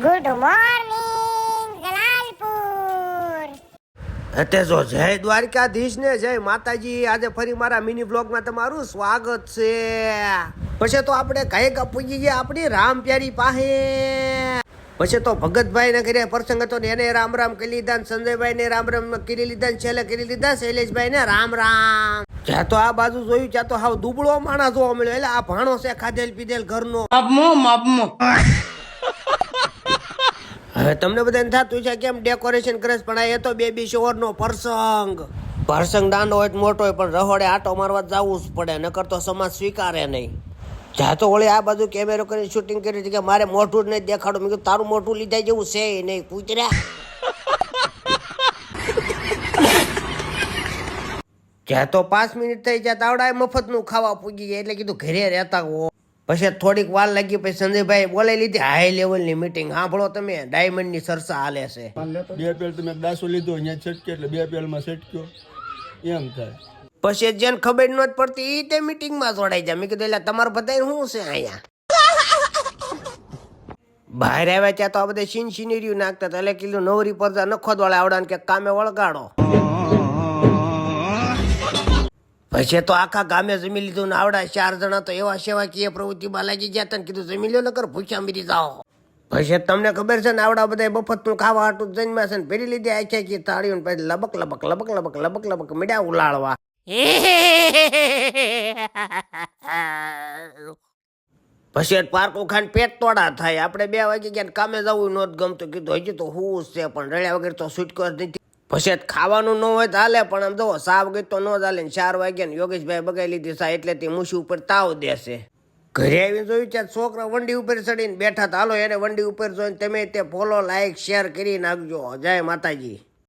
Good morning Jalalpur. એટલે જો જય દ્વારકાધીશ ને જય માતાજી. આજે ફરી મારા મિની બ્લોગમાં તમારું સ્વાગત છે. પછી તો આપણે કઈ પૂજી ગયા આપણી રામ પ્યારી પાસે. પછી તો ભગતભાઈ ને ઘરે પ્રસંગ હતો ને એને રામ રામ કરી લીધા, સંજયભાઈ ને રામ રામ કરી લીધા, છેલ્લે કરી લીધા શૈલેષભાઈ ને રામ રામ. જ્યાં તો આ બાજુ જોયું ત્યાં તો હાવ દુબળો માણસ જોવા મળ્યો. એટલે આ ભાણો છે ખાધેલ પીધેલ ઘરનો. હવે તમને બધાને થતું છે કેમ ડેકોરેશન કરે, પણ એ તો બેબી શોર નો પ્રસંગ દાંડો હોય મોટો હોય, પણ રહોડે આટો મારવા જવું જ પડે, નકર તો સમાજ સ્વીકારે નહીં. જ્યાં તો વળી આ બાજુ કેમેરો કરીને શૂટિંગ કરી હતી કે મારે મોઢું જ નહીં દેખાડું. મેં કીધું તારું મોઢું લીધા જેવું છે નહીં કૂતર્યા. જ્યાં તો 5 મિનિટ થઈ જાય તાવડા મફત નું ખાવા પૂગી જાય, એટલે કીધું ઘરે રહેતા હો. પછી થોડીક વાર લાગી, પછી સંજયભાઈ બોલાવી લીધી હાઈ લેવલ ની મીટિંગ. સાંભળો તમે, ડાયમંડ ની ચર્ચા હાલે છે. 2 પેલ તમે દાસો લીધો અહીંયા છટક્યો એટલે 2 પેલમાં છટક્યો એમ થાય. પછી જેને ખબર ન પડતી એ તે મીટિંગ માં જોડાઈ જાય. મેં કીધું એટલે તમારે બધા શું છે અહીંયા. બહાર આવ્યા ત્યાં તો આ બધા સીનરીયું નાખતા હતા, એટલે કીધું નવરી પડતા નખો દોડે આવડા કે કામે વળગાડો. પછી તો આખા ગામે જમી લીધું ને આવડા 4 જણા તો એવા સેવાકીય પ્રવૃત્તિમાં લાગી ગયા હતા ને કીધું જમી લ્યો નકર ભૂખ્યા મરી જાઓ. પછી તમને ખબર છે ને આવડા બધા મફતનું ખાવા હાટું જન્મ્યા છે ને ભેરી લીધી આખી થાળીઓ ને પછી લબક લબક લબક લબક લબક લબક મીડા ઉલાળવા. પછી પાર્કો ખાન પેટ તોડા થાય. આપણે 2 વાગે ગયા કામે જવું નહોતું ગમતું, કીધું હજી તો હું છે પણ રડ્યા વગર તો છૂટકો જ નથી. પછી ખાવાનું ન હોય તો હાલે, પણ આમ જો 7 વાગે તો ન ચાલે ને 4 વાગ્યા ને યોગેશભાઈ બગાઈ લીધી સા એટલે તે મૂછી ઉપર તાવ દેશે. ઘરે આવીને જોયું ત્યાં છોકરા વંડી ઉપર ચડીને બેઠા હતા. હાલો એને વંડી ઉપર જોઈને તમે તે ફોલો લાઈક શેર કરી નાખજો. જય માતાજી.